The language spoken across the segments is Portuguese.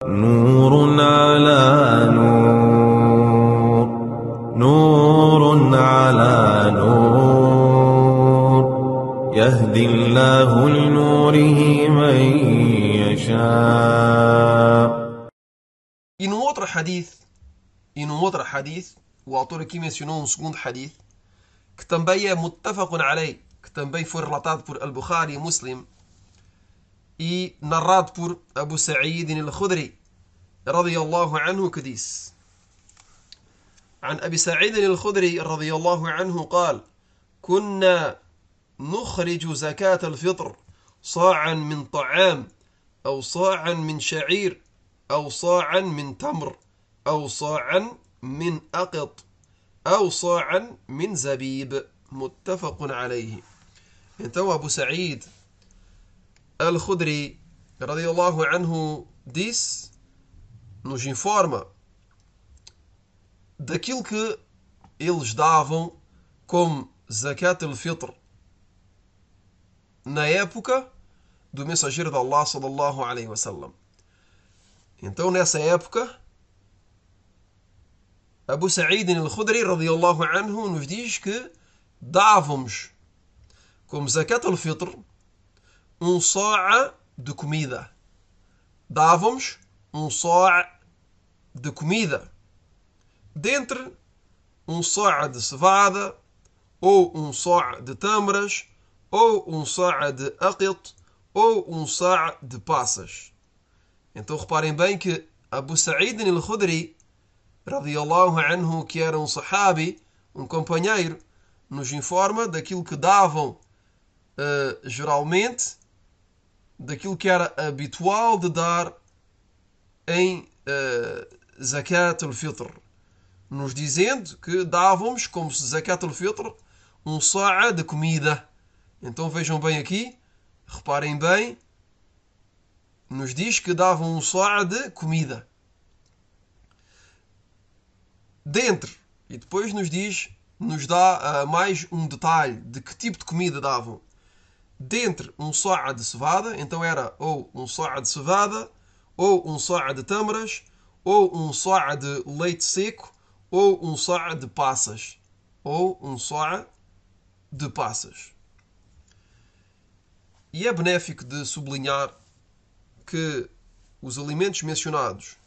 نور على نور، نور على نور، يهدي الله لنوره من يشاء. E num outro hadith, o autor aqui mencionou um segundo hadith, que também é muttafaqun alayh, que também foi relatado por Al-Bukhari e Muslim, e narrado por Abu Sa'id al-Khudri, radiyallahu anhu, que disse: عن أبي سعيد الخدري رضي الله عنه قال: كنا نخرج زكاة الفطر صاعا من طعام أو صاعا من شعير أو صاعا من تمر أو صاعا من أقط أو صاعا من زبيب متفق عليه. Então Abu Sa'id al-Khudri radiyallahu anhu disse, nos informa daquilo que eles davam como zakat al-fitr na época do mensageiro de Allah sallallahu alaihi wasallam. Então nessa época Abu Sa'id al-Khudri radiyallahu anhu nos diz que dávamos como zakat al-fitr um sa'a de comida. Dávamos um sa'a de comida. Dentre um sa'a de cevada, ou um sa'a de tâmaras, ou um sa'a de aqit, ou um sa'a de passas. Então reparem bem que Abu Sa'id al-Khudri, radiyallahu anhu, que era um sahabi, um companheiro, nos informa daquilo que davam geralmente, daquilo que era habitual de dar em zakat al-fitr, nos dizendo que dávamos como zakat al-fitr um sa'a de comida. Então vejam bem aqui, reparem bem, nos diz que davam um sa'a de comida. Dentro, e depois nos dá mais um detalhe de que tipo de comida davam. Dentre um sa'a de cevada, então era ou um sa'a de cevada, ou um sa'a de tâmaras, ou um sa'a de leite seco, ou um sa'a de passas. Ou um sa'a de passas. E é benéfico de sublinhar que os alimentos mencionados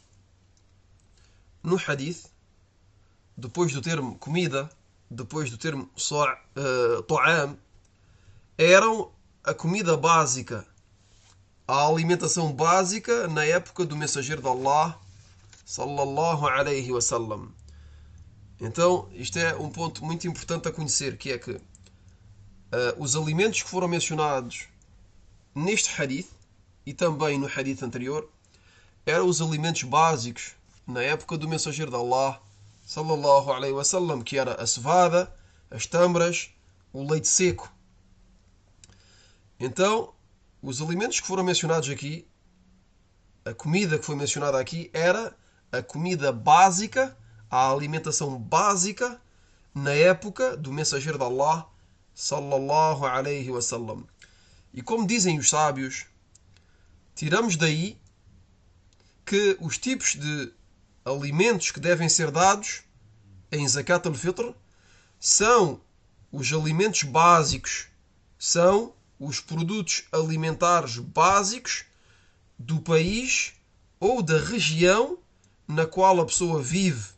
no hadith, depois do termo comida, depois do termo ta'am, eram a comida básica, a alimentação básica na época do mensageiro de Allah sallallahu alaihi wasallam. Então isto é um ponto muito importante a conhecer, que é que os alimentos que foram mencionados neste hadith e também no hadith anterior eram os alimentos básicos na época do mensageiro de Allah sallallahu alaihi wasallam, que era a cevada, as tâmaras, o leite seco. Então, os alimentos que foram mencionados aqui, a comida que foi mencionada aqui, era a comida básica, a alimentação básica na época do mensageiro de Allah sallallahu alaihi wasallam. E como dizem os sábios, tiramos daí que os tipos de alimentos que devem ser dados em zakat al-fitr são os alimentos básicos, são os produtos alimentares básicos do país ou da região na qual a pessoa vive.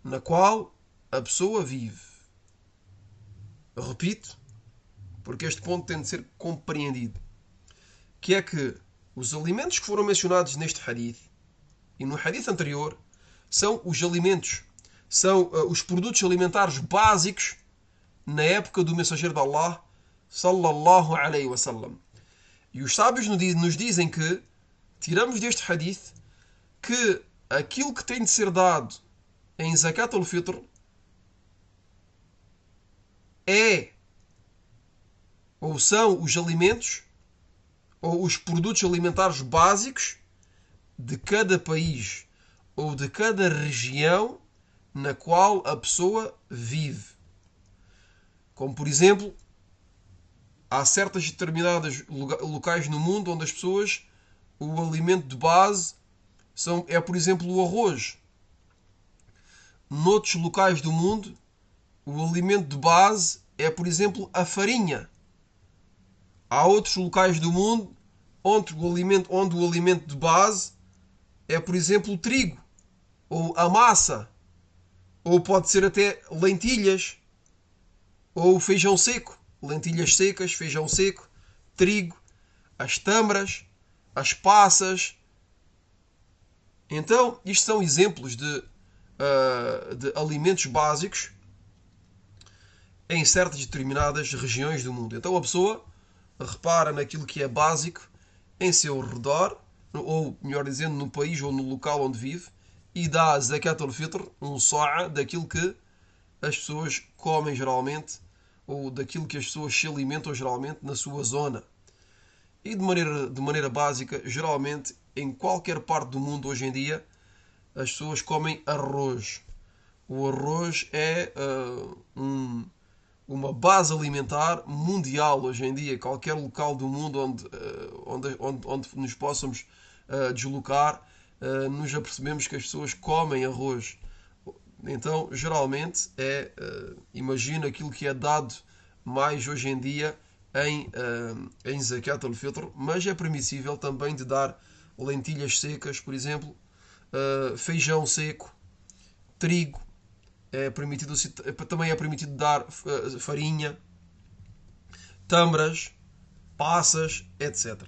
Na qual a pessoa vive. Eu repito, porque este ponto tem de ser compreendido. Que é que os alimentos que foram mencionados neste hadith e no hadith anterior são os alimentos, são os produtos alimentares básicos na época do mensageiro de Allah sallallahu alaihi wasallam. E os sábios nos dizem que tiramos deste hadith que aquilo que tem de ser dado em zakat al-fitr é ou são os alimentos ou os produtos alimentares básicos de cada país ou de cada região na qual a pessoa vive. Como por exemplo, há certas determinadas locais no mundo onde as pessoas, o alimento de base é, por exemplo, o arroz. Noutros locais do mundo, o alimento de base é, por exemplo, a farinha. Há outros locais do mundo onde o alimento de base é, por exemplo, o trigo, ou a massa, ou pode ser até lentilhas, ou feijão seco. Lentilhas secas, feijão seco, trigo, as tâmaras, as passas. Então, isto são exemplos de alimentos básicos em certas determinadas regiões do mundo. Então a pessoa repara naquilo que é básico em seu redor, ou melhor dizendo, no país ou no local onde vive, e dá zakat al-fitr, um sa'a daquilo que as pessoas comem geralmente, ou daquilo que as pessoas se alimentam geralmente na sua zona. E de maneira básica, geralmente, em qualquer parte do mundo hoje em dia, as pessoas comem arroz. O arroz é uma base alimentar mundial hoje em dia. Qualquer local do mundo onde nos possamos deslocar, nos apercebemos que as pessoas comem arroz. Então, geralmente, imagina aquilo que é dado mais hoje em dia em Zakat al-Fitr, mas é permissível também de dar lentilhas secas, por exemplo, feijão seco, trigo, também é permitido dar farinha, tâmaras, passas, etc.